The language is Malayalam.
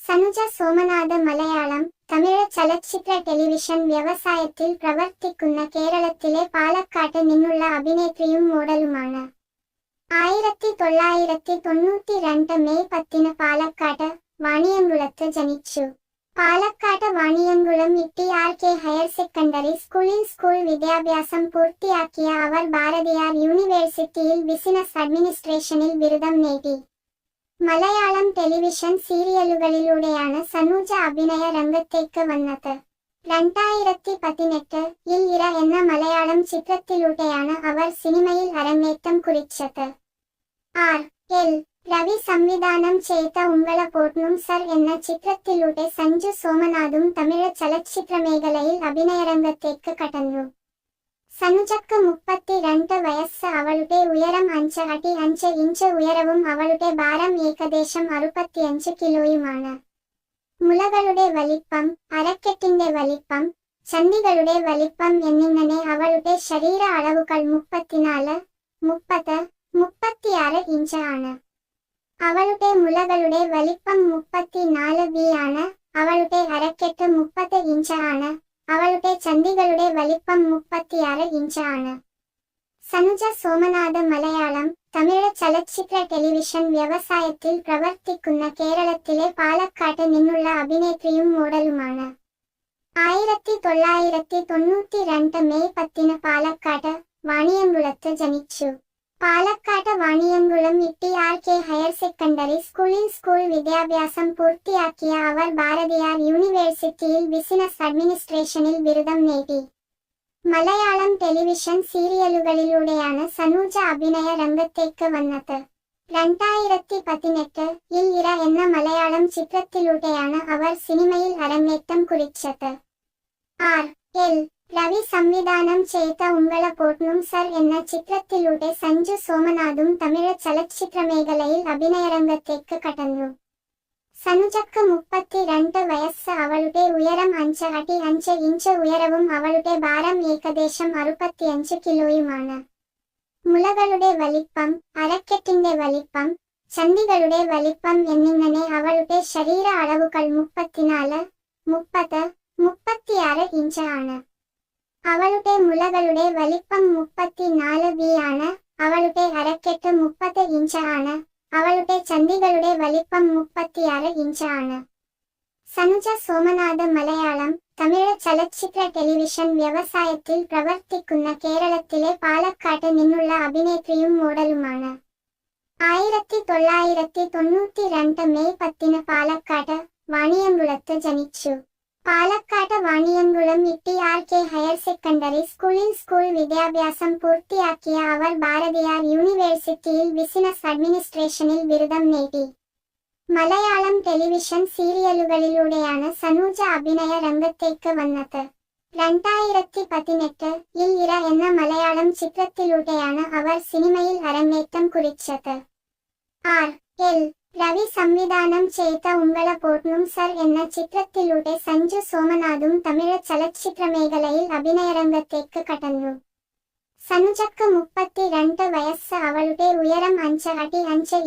സനുജ സോമനാഥ് മലയാളം, തമിഴ് ചലച്ചിത്ര ടെലിവിഷൻ വ്യവസായത്തിൽ പ്രവർത്തിക്കുന്ന കേരളത്തിലെ പാലക്കാട്ട് നിന്നുള്ള അഭിനേത്രിയും മോഡലുമാണ്. 1992 മെയ് 10 പാലക്കാട് വാണിയംകുളത്ത് ജനിച്ചു. പാലക്കാട് വാണിയംകുളം ഇ.ടി.ആർ.കെ ഹയർ സെക്കൻഡറി സ്കൂളിൽ സ്കൂൾ വിദ്യാഭ്യാസം പൂർത്തിയാക്കിയ അവർ ഭാരതിയാർ യൂണിവേഴ്സിറ്റിയിൽ ബിസിനസ് അഡ്മിനിസ്ട്രേഷനിൽ ബിരുദം നേടി. മലയാളം ടെലിവിഷൻ സീരിയലുകളിലൂടെയാണ് സനുജ അഭിനയ രംഗത്തേക്ക് വന്നത്. 2018 ഇൽ ഇര എന്ന മലയാളം ചിത്രത്തിലൂടെയാണ് അവർ സിനിമയിൽ അരങ്ങേറ്റം കുറിച്ചത്. R.L. രവി സംവിധാനം ചെയ്ത ഉംഗള പോട്ട്നും സർ എന്ന ചിത്രത്തിലൂടെ സഞ്ജു സോമനാഥും തമിഴ് ചലച്ചിത്രമേഖലയിൽ അഭിനയരംഗത്തേക്ക് കടന്നു. സനുജക്ക് 32 വയസ്സ്. അവളുടെ ഉയരം 5 അടി 5 ഇഞ്ച് ഉയരവും അവളുടെ ഭാരം ഏകദേശം 65 കിലോയുമാണ്. മുലകളുടെ വലിപ്പം, അരക്കെട്ടിന്റെ വലിപ്പം, ചന്തികളുടെ വലിപ്പം എന്നിങ്ങനെ അവളുടെ ശരീര അളവുകൾ 34, 30, 36 ഇഞ്ച് ആണ്. അവളുടെ മുലകളുടെ വലിപ്പം 34B ആണ്. അവളുടെ അരക്കെട്ട് 30 ഇഞ്ച് ആണ്. അവളുടെ ചന്തികളുടെ വലിപ്പം 36 ഇഞ്ച് ആണ്. സനുജ സോമനാഥ് മലയാളം, തമിഴ് ചലച്ചിത്ര ടെലിവിഷൻ വ്യവസായത്തിൽ പ്രവർത്തിക്കുന്ന കേരളത്തിലെ പാലക്കാട്ട് നിന്നുള്ള അഭിനേത്രിയും മോഡലുമാണ്. 1992 മെയ് 10 പാലക്കാട് വാണിയംകുളത്ത് ജനിച്ചു. പാലക്കാട് വാണിയംകുളം ഇ.ടി.ആർ.കെ ഹയർ സെക്കൻഡറി സ്കൂളിൽ സ്കൂൾ വിദ്യാഭ്യാസം പൂർത്തിയാക്കിയ അവർ ഭാരതിയാർ യൂണിവേഴ്സിറ്റിയിൽ ബിസിനസ് അഡ്മിനിസ്ട്രേഷനിൽ ബിരുദം നേടി. മലയാളം ടെലിവിഷൻ സീരിയലുകളിലൂടെയാണ് സനുജ അഭിനയ രംഗത്തേക്ക് വന്നത്. 2018 ഇൽ ഇര എന്ന മലയാളം ചിത്രത്തിലൂടെയാണ് അവർ സിനിമയിൽ അരങ്ങേറ്റം കുറിച്ചത്. R.L. രവി സംവിധാനം ചെയ്ത ഉംഗള പോട്ട്നും സർ എന്ന ചിത്രത്തിലൂടെ സഞ്ജു സോമനാഥും തമിഴ് ചലച്ചിത്രമേഖലയിൽ അഭിനയരംഗത്തേക്ക് കടന്നു. സനുജക്ക് 32 വയസ്സ്. അവളുടെ ഉയരം 5 അടി 5 ഇഞ്ച് ഉയരവും അവളുടെ ഭാരം ഏകദേശം 65 കിലോയുമാണ്. മുലകളുടെ വലിപ്പം, അരക്കെട്ടിന്റെ വലിപ്പം, ചന്തികളുടെ വലിപ്പം എന്നിങ്ങനെ അവളുടെ ശരീര അളവുകൾ 34, 30, 36 ഇഞ്ച് ആണ്. അവളുടെ മുലകളുടെ വലിപ്പം 34B ആണ്. അവളുടെ അരക്കെട്ട് 30 ഇഞ്ച് ആണ്. അവളുടെ ചന്തികളുടെ വലിപ്പം 36 ഇഞ്ച് ആണ്. സനുജ സോമനാഥ് മലയാളം, തമിഴ് ചലച്ചിത്ര ടെലിവിഷൻ വ്യവസായത്തിൽ പ്രവർത്തിക്കുന്ന കേരളത്തിലെ പാലക്കാട്ട് നിന്നുള്ള അഭിനേത്രിയും മോഡലുമാണ്. 1992 മെയ് 10 പാലക്കാട് വാണിയംകുളത്ത് ജനിച്ചു. പാലക്കാട് വാണിയംകുളം ഇ.ടി.ആർ.കെ ഹയർ സെക്കൻഡറി സ്കൂളിൽ സ്കൂൾ വിദ്യാഭ്യാസം പൂർത്തിയാക്കിയ അവർ ഭാരതിയാർ യൂണിവേഴ്സിറ്റിയിൽ ബിസിനസ് അഡ്മിനിസ്ട്രേഷനിൽ ബിരുദം നേടി. മലയാളം ടെലിവിഷൻ സീരിയലുകളിലൂടെയാണ് സനുജ അഭിനയ രംഗത്തേക്ക് വന്നത്. 2018 ഇൽ ഇര എന്ന മലയാളം ചിത്രത്തിലൂടെയാണ് അവർ സിനിമയിൽ അരങ്ങേറ്റം കുറിച്ചത്. R.L. രവി സംവിധാനം ചെയ്ത ഉംഗള പോട്ട്നും സർ എന്ന ചിത്രത്തിലൂടെ സഞ്ജു സോമനാഥും തമിഴ് ചലച്ചിത്രമേഖലയിൽ അഭിനയരംഗത്തേക്ക് കടന്നു. സനുജക്ക് 32 വയസ്സ്. അവളുടെ ഉയരം 5 അടി 5